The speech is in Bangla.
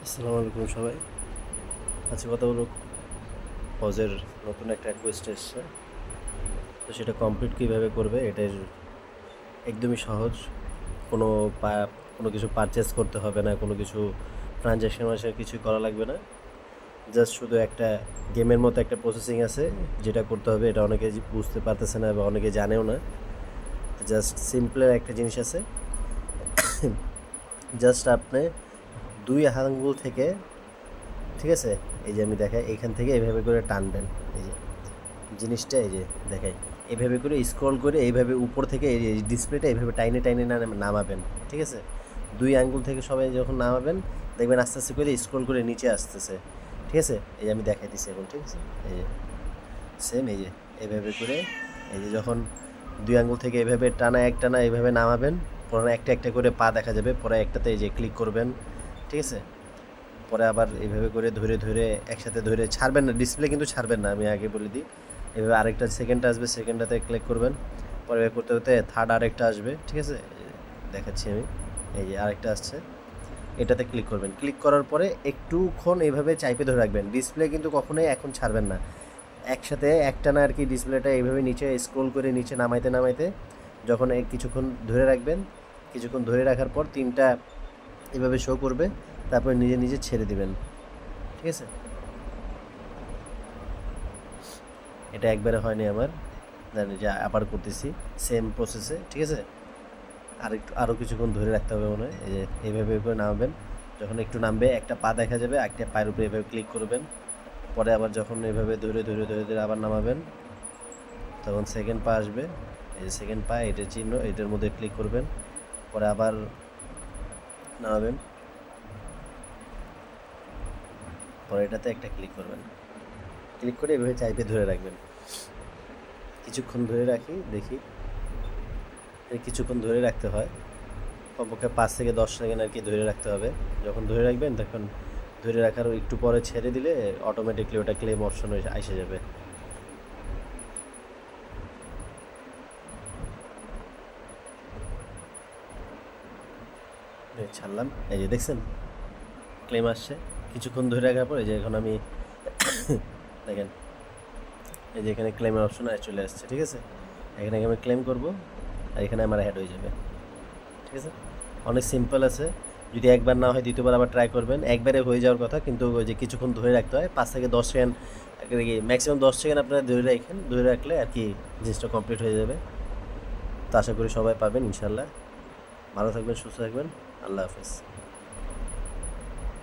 আসসালামু আলাইকুম সবাই। আজকে কথা বলব হজের নতুন একটা রিকোয়েস্ট এসছে। তো সেটা কমপ্লিট কীভাবে করবে এটার একদমই সহজ। কোনো পা কোনো কিছু পারচেস করতে হবে না, কোনো কিছু ট্রানজ্যাকশন কিছুই করা লাগবে না। জাস্ট শুধু একটা গেমের মতো একটা প্রসেসিং আছে, যেটা করতে হবে এটা অনেকে বুঝতে পারতেছে না বা অনেকে জানেও না। জাস্ট সিম্পলের একটা জিনিস আছে। জাস্ট আপনি 2 আঙ্গুল থেকে, ঠিক আছে, এই যে আমি দেখাই, এইখান থেকে এইভাবে করে টানবেন। এই যে জিনিসটা, এই যে দেখাই, এইভাবে করে স্ক্রল করে এইভাবে উপর থেকে এই ডিসপ্লেটা এইভাবে টাইনে টাইনে নামাবেন। ঠিক আছে, 2 আঙ্গুল থেকে সবাই যখন নামাবেন দেখবেন আস্তে আস্তে করে স্ক্রল করে নিচে আসতেছে। ঠিক আছে, এই যে আমি দেখাই দিচ্ছি এখন। ঠিক আছে, এই যে সেম, এই যে এইভাবে করে, এই যে যখন 2 আঙ্গুল থেকে এইভাবে টানা এক টানা এইভাবে নামাবেন, পরে একটা একটা করে পা দেখা যাবে, পরে একটাতে এই যে ক্লিক করবেন। ঠিক আছে, পরে আবার এইভাবে করে ধরে ধরে একসাথে ধরে ছাড়বেন না, ডিসপ্লে কিন্তু ছাড়বেন না, আমি আগে বলে দিই। এভাবে আরেকটা সেকেন্ডটা আসবে, সেকেন্ডটাতে ক্লিক করবেন, পরে করতে করতে থার্ড আরেকটা আসবে। ঠিক আছে, দেখাচ্ছি আমি, এই যে আরেকটা আসছে, এটাতে ক্লিক করবেন। ক্লিক করার পরে একটুক্ষণ এইভাবে চাইপে ধরে রাখবেন, ডিসপ্লে কিন্তু কখনোই এখন ছাড়বেন না। একসাথে একটানা আর কি ডিসপ্লেটা এইভাবে নিচে স্ক্রোল করে নিচে নামাইতে নামাইতে যখন কিছুক্ষণ ধরে রাখবেন, কিছুক্ষণ ধরে রাখার পর 3টা এভাবে শো করবে, তারপর নিজে নিজে ছেড়ে দিবেন। ঠিক আছে, এটা একবারে হয়নি আমার, জানি যে আবার করতেছি সেম প্রসেসে। ঠিক আছে, আরও কিছুক্ষণ ধরে রাখতে হবে মনে হয়। এই যে এইভাবে করে নামাবেন, যখন একটু নামবে একটা পা দেখা যাবে, একটা পায়ের উপরে এভাবে ক্লিক করবেন, পরে আবার যখন এভাবে ধরে ধরে ধরে ধরে আবার নামাবেন, তখন সেকেন্ড পা আসবে, এই যে সেকেন্ড পা, এটার চিহ্ন, এটার মধ্যে ক্লিক করবেন, পরে আবার নামাবেন, পরে এটাতে একটা ক্লিক করবেন, ক্লিক করে এভাবে চাইপে ধরে রাখবেন। কিছুক্ষণ ধরে রাখি, দেখি, কিছুক্ষণ ধরে রাখতে হয়, কমপক্ষে 5 থেকে 10 সেকেন্ড আর কি ধরে রাখতে হবে। যখন ধরে রাখবেন তখন ধরে রাখার একটু পরে ছেড়ে দিলে অটোমেটিকলি ওটা ক্লেম অপশন এসে যাবে। ছাড়লাম, এই যে দেখছেন ক্লেম আসছে। কিছুক্ষণ ধরে রাখার পর এই যে এখন আমি দেখেন, এই যে এখানে ক্লেমের অপশন চলে আসছে। ঠিক আছে, এখানে আমি ক্লেম করব আর এখানে আমার অ্যাড হয়ে যাবে। ঠিক আছে, অনেক সিম্পল আছে। যদি একবার না হয় দ্বিতীয়বার আবার ট্রাই করবেন, একবারে হয়ে যাওয়ার কথা, কিন্তু ওই যে কিছুক্ষণ ধরে রাখতে হয়, 5 থেকে 10 সেকেন্ড, ম্যাক্সিমাম 10 সেকেন্ড আপনারা ধরে রাখলে আর কি জিনিসটা কমপ্লিট হয়ে যাবে। তো আশা করি সবাই পাবেন ইনশাল্লাহ। ভালো থাকবেন, সুস্থ থাকবেন, আল্লাহ হাফেজ।